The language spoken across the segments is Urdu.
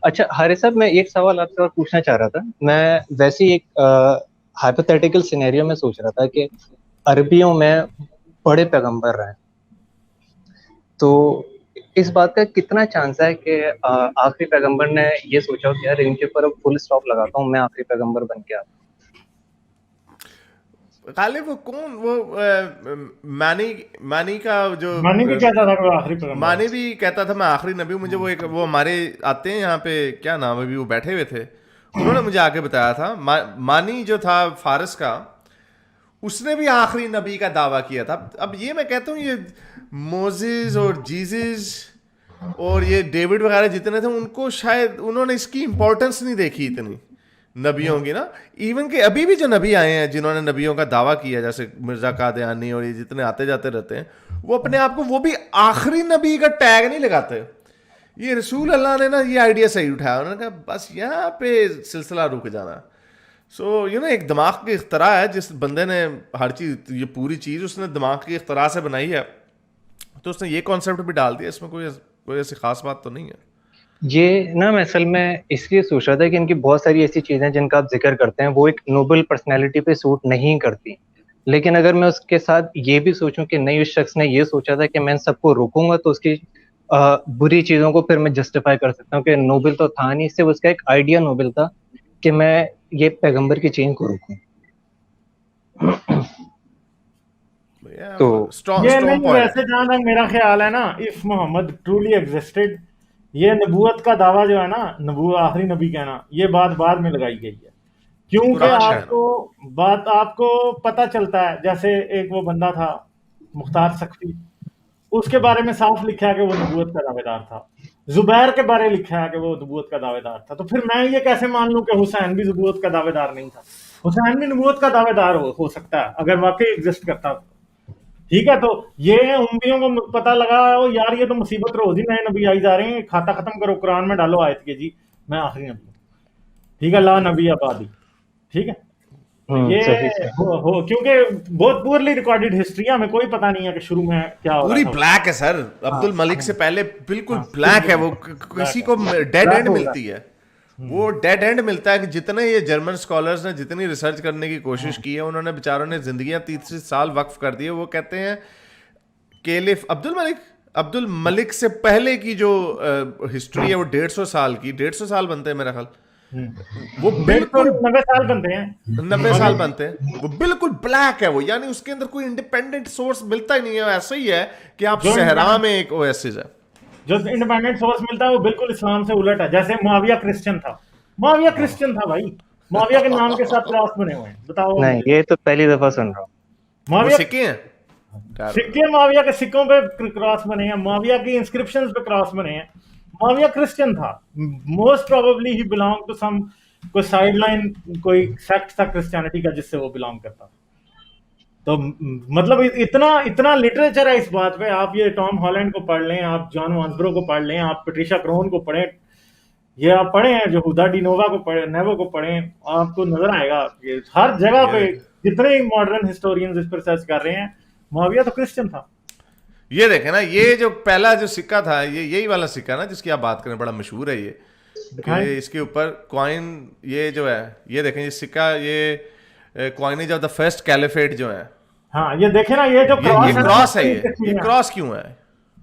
اچھا حارث صاحب، میں ایک سوال آپ سے اور پوچھنا چاہ رہا تھا. میں ویسے ہی ایک ہائپوتھیٹیکل سینیریو میں سوچ رہا تھا کہ عربیوں میں بڑے پیغمبر رہے، تو اس بات کا کتنا چانس ہے کہ آخری پیغمبر نے یہ سوچا ہو کہ یار ان کے اوپر اب فل اسٹاپ لگاتا ہوں، میں آخری پیغمبر بن کے آتا ہوں. غالب وہ کون وہ مانی کا جو مانی بھی کہتا تھا کہ وہ آخری پیغمبر مانی ہے. بھی کہتا تھا میں آخری نبی ہوں. مجھے وہ ایک وہ ہمارے آتے ہیں یہاں پہ کیا نام ابھی وہ بیٹھے ہوئے تھے، انہوں نے مجھے آ کے بتایا تھا مانی جو تھا فارس کا، اس نے بھی آخری نبی کا دعویٰ کیا تھا. اب یہ میں کہتا ہوں یہ موزز اور جیزز اور یہ ڈیوڈ وغیرہ جتنے تھے ان کو شاید انہوں نے اس کی امپورٹنس نہیں دیکھی اتنی نبیوں کی نا. ایون کہ ابھی بھی جو نبی آئے ہیں جنہوں نے نبیوں کا دعویٰ کیا، جیسے مرزا قادیانی اور یہ جتنے آتے جاتے رہتے ہیں، وہ اپنے آپ کو وہ بھی آخری نبی کا ٹیگ نہیں لگاتے. یہ رسول اللہ نے نا یہ آئیڈیا صحیح اٹھایا، انہوں نے کہا بس یہاں پہ سلسلہ رک جانا. سو یو نا ایک دماغ کی اختراع ہے جس بندے نے ہر چیز، یہ پوری چیز اس نے دماغ کی اختراع سے بنائی ہے، تو اس نے یہ کانسیپٹ بھی ڈال دیا. اس میں کوئی ایسی خاص بات تو نہیں ہے. یہ نا میں اصل میں اس لیے سوچ رہا تھا کہ ان کی بہت ساری ایسی چیزیں جن کا آپ ذکر کرتے ہیں وہ ایک نوبل پرسنالٹی پہ سوٹ نہیں کرتی، لیکن اگر میں اس کے ساتھ یہ بھی سوچوں کہ نہیں، اس شخص نے یہ سوچا تھا کہ میں ان سب کو روکوں گا، تو اس کی بری چیزوں کو پھر میں جسٹیفائی کر سکتا ہوں کہ نوبل تو تھا نہیں، صرف اس کا ایک آئیڈیا نوبل تھا کہ میں یہ پیغمبر کی چین کو روکوں. تو یہ نہیں، ویسے جہاں تک میرا خیال ہے نا، اف محمد ٹرولی ایگزسٹڈ، یہ نبوت کا دعویٰ جو ہے نا، آخری نبی کہنا، یہ بات بعد میں لگائی گئی ہے. کیونکہ آپ کو پتہ چلتا ہے، جیسے ایک وہ بندہ تھا مختار سقفی، اس کے بارے میں صاف لکھا ہے کہ وہ نبوت کا دعوے دار تھا. زبیر کے بارے لکھا ہے کہ وہ نبوت کا دعوے دار تھا. تو پھر میں یہ کیسے مان لوں کہ حسین بھی نبوت کا دعوے دار نہیں تھا؟ حسین بھی نبوت کا دعوے دار ہو سکتا ہے اگر واقعی ایگزسٹ کرتا. ٹھیک ہے، تو یہ امویوں کو پتہ لگا یار یہ تو مصیبت روز ہی نئے نبی آئی جا رہے ہیں، کھاتا ختم کرو، قرآن میں ڈالو آیت کے جی میں آخری نبی ہوں. ٹھیک ہے، لا نبی آبادی. ٹھیک ہے، یہ کیونکہ بہت پورلی ریکارڈڈ ہسٹری ہے، ہمیں کوئی پتہ نہیں ہے کہ شروع میں کیا ہو رہا پوری تھا. بلیک ہے سر، عبد الملک سے پہلے بالکل بلیک ہے. وہ کسی کو ڈیڈ اینڈ ملتی ہے، وہ ڈیڈ اینڈ ملتا ہے. کہ جتنے یہ جرمن اسکالرز نے جتنی ریسرچ کرنے کی کوشش کی ہے، انہوں نے بیچاروں نے زندگیاں 30 سال وقف کر دی ہے. وہ کہتے ہیں کیلف عبد الملک سے پہلے کی جو ہسٹری ہے وہ 150 سال کی، 150 سال بنتے ہیں میرا خیال، وہ بالکل 90 سال بنتے ہیں، 90 سال بنتے ہیں. وہ بالکل بلیک ہے وہ، یعنی اس کے اندر کوئی انڈیپینڈنٹ سورس ملتا ہی نہیں ہے. ایسا ہی ہے کہ آپ صحرا میں ایک اویسس ہے. جو انڈیپینڈنٹ سورس ملتا ہے وہ بالکل اسلام سے الٹ ہے. جیسے معاویہ کرسچن تھا، معاویہ کرسچن تھا بھائی، معاویہ کے نام کے ساتھ کراس بنے ہوئے ہیں. بتاؤ، نہیں، یہ تو پہلی دفعہ سن رہا ہوں. وہ معاویہ سکے ہیں، سکے معاویہ کے سکوں پہ کراس بنے ہیں، معاویہ کی انسکرپشنز پہ کراس بنے ہیں. معاویہ کرسچن تھا، موسٹ پروبیبلی ہی بلانگ ٹو سم کوئی سائڈ لائن، کوئی سیکٹ تھا کرسچینٹی کا جس سے وہ بلانگ کرتا. تو مطلب اتنا لٹریچر ہے اس بات پہ. آپ یہ ٹام ہالینڈ کو پڑھ لیں، آپ جان وانسبرو کو پڑھ لیں، آپ پیٹریشا کرون کو پڑھیں، یہ آپ پڑھیں جو ہدا ڈی نووا کو پڑھیں، نیوو کو پڑھیں، آپ کو نظر آئے گا کہ ہر جگہ پہ جتنے ماڈرن ہسٹورینز اس پر ریسرچ کر رہے ہیں معاویہ تو کرسچن تھا. یہ دیکھیں نا، یہ جو پہلا جو سکہ تھا، یہی والا سکہ نا جس کی آپ بات کریں، بڑا مشہور ہے یہ، کہ اس کے اوپر کوائن یہ جو ہے، یہ دیکھیں یہ سکہ، یہ کوائنیج آف دا فرسٹ کیلیفیٹ جو ہے. ہاں یہ دیکھیں نا، یہ جو کراس ہے، یہ کراس کیوں ہے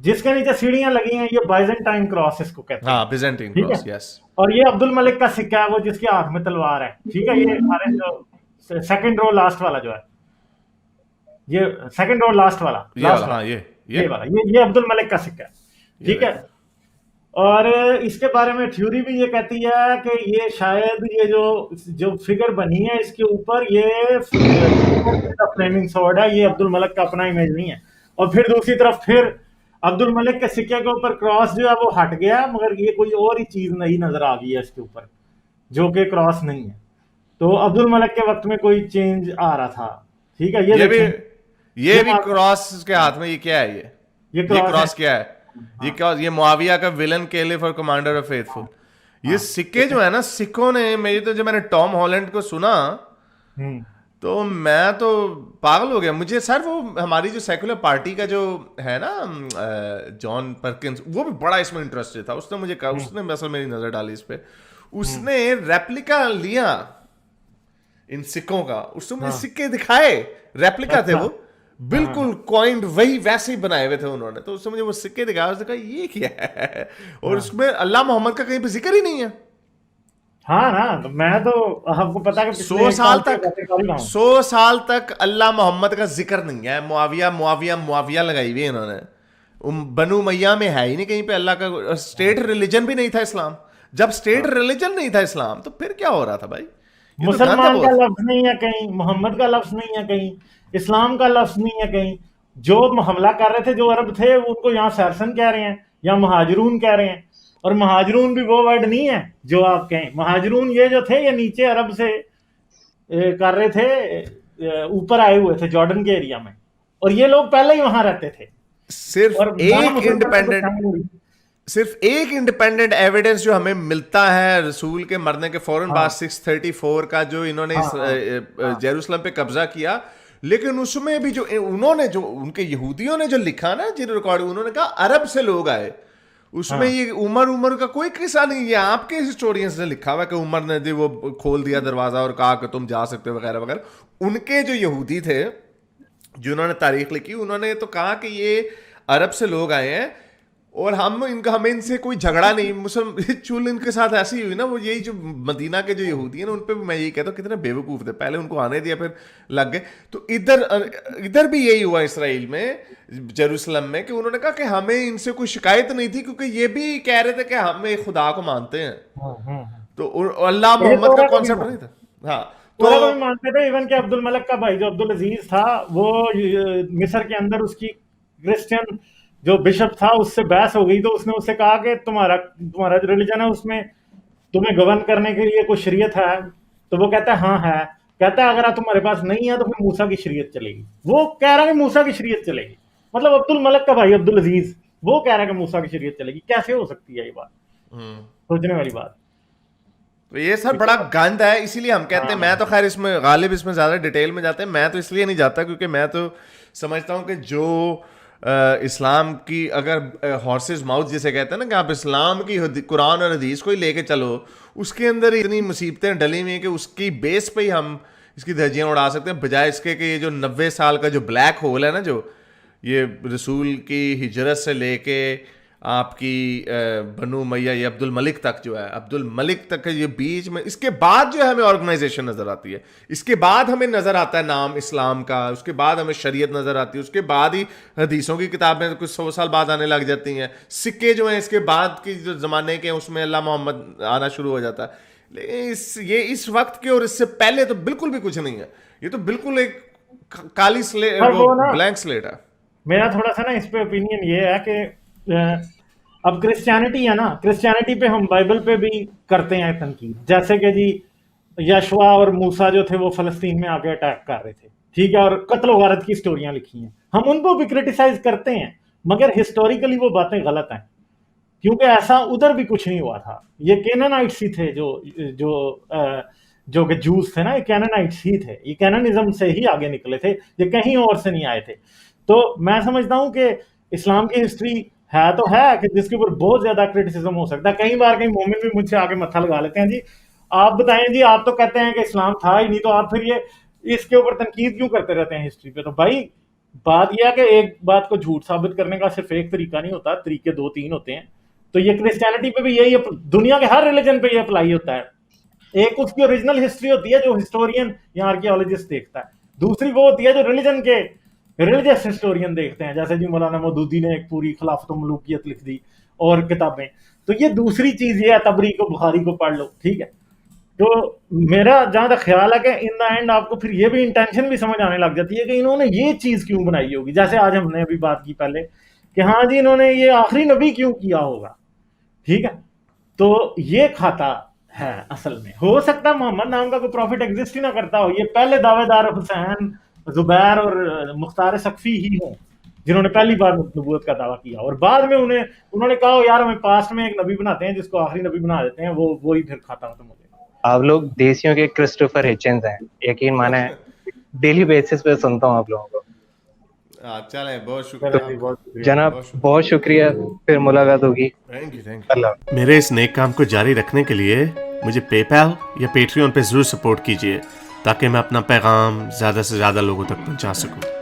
جس کے نیچے سیڑھیاں لگی ہیں، یہ بائزنٹائن کراس اس کو کہتے ہیں. ہاں، بیزنٹین کراس، یس. اور یہ عبد الملک کا سکہ ہے، وہ جس کے ہاتھ میں تلوار ہے. ٹھیک ہے، یہ ہمارے جو سیکنڈ رو لاسٹ والا جو ہے، یہ سیکنڈ رو لاسٹ والا، ہاں یہ والا، یہ عبد الملک کا سکہ ہے. ٹھیک ہے، اور اس کے بارے میں تھیوری بھی یہ کہتی ہے کہ یہ شاید یہ جو فگر بنی ہے اس کے اوپر، یہ فلیمنگ سورڈ ہے، یہ عبد الملک کا اپنا امیج نہیں ہے. اور پھر دوسری طرف پھر عبد الملک کے سکے کے اوپر کراس جو ہے وہ ہٹ گیا، مگر یہ کوئی اور ہی چیز نہیں نظر آ گئی ہے اس کے اوپر جو کہ کراس نہیں ہے. تو عبد الملک کے وقت میں کوئی چینج آ رہا تھا. ٹھیک ہے، یہ بھی کراس کے ہاتھ میں، یہ کیا ہے، یہ کراس کیا ہے؟ یہ معاویہ کا ولن کیلف اور کمانڈر آف فیتھفل. یہ سکے جو ہے نا، سکھوں نے، جب میں نے ٹام ہالینڈ کو سنا تو میں تو پاگل ہو گیا. مجھے سر وہ ہماری جو سیکولر پارٹی کا جو ہے نا جان پرکنس, وہ بھی بڑا اس میں انٹرسٹڈ تھا. اس نے مجھے کہا, اس نے مثلا میری نظر ڈالی اس پہ, اس نے ریپلیکا لیا ان سکوں کا, اس نے مجھے سکے دکھائے, ریپلیکا تھے وہ بالکل کوائنڈ وہی ویسے ہی بنائے ہوئے تھے انہوں نے. تو اس نے مجھے وہ سکے دکھایا, اس نے کہا یہ کیا ہے, اور اس میں اللہ محمد کا کہیں پہ ذکر ہی نہیں ہے. ہاں نا, میں تو آپ کو پتا کہ 100 سال تک اللہ محمد کا ذکر نہیں ہے. معاویہ معاویہ معاویہ لگائی ہوئی انہوں نے. بنو امیہ میں ہے ہی نہیں کہیں پہ اللہ کا. اسٹیٹ ریلیجن بھی نہیں تھا اسلام. جب اسٹیٹ ریلیجن نہیں تھا اسلام تو پھر کیا ہو رہا تھا بھائی؟ مسلمان کا لفظ نہیں ہے کہیں, محمد کا لفظ نہیں ہے کہیں, اسلام کا لفظ نہیں ہے کہیں. جو حملہ کر رہے تھے جو عرب تھے ان کو یہاں سیرسن کہہ رہے ہیں یا مہاجرون کہہ رہے ہیں, اور مہاجرون بھی وہ ورڈ نہیں ہے جو آپ کہیں. مہاجرون یہ جو تھے یہ نیچے عرب سے کر رہے تھے, اوپر آئے ہوئے تھے جارڈن کے ایریا میں, اور یہ لوگ پہلے ہی وہاں رہتے تھے. صرف ایک انڈیپینڈنٹ ایویڈنس جو ہمیں ملتا ہے رسول کے مرنے کے فوراً بعد 634 کا, جو انہوں نے جیروسلم پہ قبضہ کیا, لیکن اس میں بھی جو انہوں نے جو ان کے یہودیوں نے جو لکھا نا جن ریکارڈ, انہوں نے کہا عرب سے لوگ آئے. اس میں یہ عمر کا کوئی قصہ نہیں. یہ آپ کے ہسٹورینز نے لکھا ہوا کہ عمر نے وہ کھول دیا دروازہ اور کہا کہ تم جا سکتے ہو وغیرہ وغیرہ. ان کے جو یہودی تھے جنہوں نے تاریخ لکھی, انہوں نے تو کہا کہ یہ عرب سے لوگ آئے ہیں اور ہمیں ان سے کوئی جھگڑا نہیں. مسلم چول ان کے ساتھ ایسی ہوئی نا, وہ یہی جو مدینہ کے جو یہودی ہیں نا, ان پہ بھی میں یہی کہتا ہوں کتنے بیوقوف تھے. پہلے ان کو آنے دیا پھر لگ گئے. تو ادھر بھی یہی ہوا اسرائیل میں, جیروسلم میں, کہ انہوں نے کہا کہ ہمیں ان سے کوئی شکایت نہیں تھی کیونکہ یہ بھی کہہ رہے تھے کہ ہم ایک خدا کو مانتے ہیں. تو اللہ محمد کا کانسیپٹ نہیں تھا. ہاں تو مانتے تھے. ایون کہ عبد الملک کا بھائی جو عبد العزیز تھا, وہ مصر کے اندر اس کی کرسچن جو بشپ تھا اس سے بحث ہو گئی, تو اس نے اس سے کہا کہ تمہارا جو ریلیجن ہے اس میں تمہیں گورن کرنے کے لیے کوئی شریعت ہے؟ تو وہ کہتا ہے ہاں ہے. کہتا ہے اگر تمہارے پاس نہیں ہے تو پھر موسیٰ کی شریعت چلے گی. وہ کہہ رہا ہے کہ موسیٰ کی شریعت چلے گی, مطلب عبد الملک کا بھائی عبد العزیز وہ کہہ رہا ہے کہ موسیٰ کی شریعت چلے گی. کیسے ہو سکتی ہے یہ بات؟ سوچنے والی بات. تو یہ سر بڑا گند ہے, اسی لیے ہم کہتے ہیں. میں تو خیر اس میں غالب اس میں زیادہ ڈیٹیل میں جاتے ہیں. میں تو اس لیے نہیں جاتا کیونکہ میں تو سمجھتا ہوں کہ جو اسلام کی اگر ہارسز ماؤتھ جسے کہتے ہیں نا, کہ آپ اسلام کی قرآن اور حدیث کو ہی لے کے چلو, اس کے اندر اتنی مصیبتیں ڈلی ہوئی ہیں کہ اس کی بیس پہ ہی ہم اس کی دھجیاں اڑا سکتے ہیں, بجائے اس کے کہ یہ جو 90 سال کا جو بلیک ہول ہے نا, جو یہ رسول کی ہجرت سے لے کے آپ کی بنو امیہ یہ عبد الملک تک جو ہے, عبد الملک تک یہ بیچ میں, اس کے بعد جو ہے ہمیں آرگنائزیشن نظر آتی ہے, اس کے بعد ہمیں نظر آتا ہے نام اسلام کا, اس کے بعد ہمیں شریعت نظر آتی ہے, اس کے بعد ہی حدیثوں کی کتابیں کچھ 100 سال بعد آنے لگ جاتی ہیں, سکے جو ہیں اس کے بعد کی جو زمانے کے اس میں اللہ محمد آنا شروع ہو جاتا ہے. لیکن یہ اس وقت کے اور اس سے پہلے تو بالکل بھی کچھ نہیں ہے. یہ تو بالکل ایک کالی سلیٹ, بلینک سلیٹ ہے. میرا تھوڑا سا نا اس پہ اوپینین یہ ہے کہ اب کرسچینٹی ہے نا, کرسچینٹی پہ ہم بائبل پہ بھی کرتے ہیں تنقید, جیسے کہ جی یشوا اور موسیٰ جو تھے وہ فلسطین میں آ کے اٹیک کر رہے تھے, ٹھیک ہے, اور قتل و غارت کی سٹوریاں لکھی ہیں, ہم ان کو بھی کرٹیسائز کرتے ہیں, مگر ہسٹوریکلی وہ باتیں غلط ہیں, کیونکہ ایسا ادھر بھی کچھ نہیں ہوا تھا. یہ کینانائٹس ہی تھے جو کہ جوز تھے نا, یہ کینانائٹس ہی تھے, یہ کینانزم سے ہی آگے نکلے تھے, یہ کہیں اور سے نہیں آئے تھے. تو میں سمجھتا ہوں کہ اسلام کی ہسٹری ہے تو ہے کہ جس کے اوپر بہت زیادہ کرٹیسزم ہو سکتا ہے. کئی بار کئی مومن بھی مجھ سے آگے متھا لگا لیتے ہیں, جی آپ بتائیں, جی آپ تو کہتے ہیں کہ اسلام تھا ہی نہیں, تو آپ پھر یہ اس کے اوپر تنقید کیوں کرتے رہتے ہیں ہسٹری پہ؟ تو بھائی بات یہ ہے کہ ایک بات کو جھوٹ ثابت کرنے کا صرف ایک طریقہ نہیں ہوتا, طریقے 2-3 ہوتے ہیں. تو یہ کرسچینٹی پہ بھی یہی, دنیا کے ہر ریلیجن پہ یہ اپلائی ہوتا ہے. ایک اس کی اوریجنل ہسٹری ہوتی ہے جو ہسٹورین یا آرکیالوجسٹ دیکھتا ہے, دوسری وہ ہوتی ہے جو ریلیجن کے ریلیجس ہسٹورین دیکھتے ہیں, جیسے جی مولانا مودودی نے ایک پوری خلافت و ملوکیت لکھ دی اور کتابیں. تو یہ دوسری چیز یہ ہے, تبری کو بخاری کو پڑھ لو, ٹھیک ہے. تو میرا جہاں تک خیال ہے کہ ان دا اینڈ آپ کو پھر یہ بھی انٹینشن بھی سمجھ آنے لگ جاتی ہے کہ انہوں نے یہ چیز کیوں بنائی ہوگی. جیسے آج ہم نے ابھی بات کی پہلے کہ ہاں جی انہوں نے یہ آخری نبی کیوں کیا ہوگا, ٹھیک ہے. تو یہ کھاتا ہے اصل میں. ہو سکتا ہے محمد نام کا کوئی پروفٹ ایگزسٹ ہی نہ کرتا ہو, یہ پہلے دعوے دار حسین, زبیر اور مختار سقفی ہی ہوں جنہوں نے پہلی بار نبوت کا دعویٰ کیا, اور بعد میں انہوں نے کہا یار ہمیں پاسٹ میں ایک نبی بناتے ہیں جس کو آخری نبی بنا دیتے ہیں, وہی پھر کھاتا ختم ہو جائے گا. آپ لوگ دیسیوں کے کرسٹوفر ہچنز ہیں, یقین مانے ڈیلی بیسس پہ سنتا ہوں آپ لوگوں کو. چلیں بہت شکریہ جناب, بہت شکریہ, پھر ملاقات ہوگی. تھینک یو اللہ. میرے اس نیک کام کو جاری رکھنے کے لیے مجھے پے پیل یا پیٹریون پہ ضرور سپورٹ کیجیے تاکہ میں اپنا پیغام زیادہ سے زیادہ لوگوں تک پہنچا سکوں.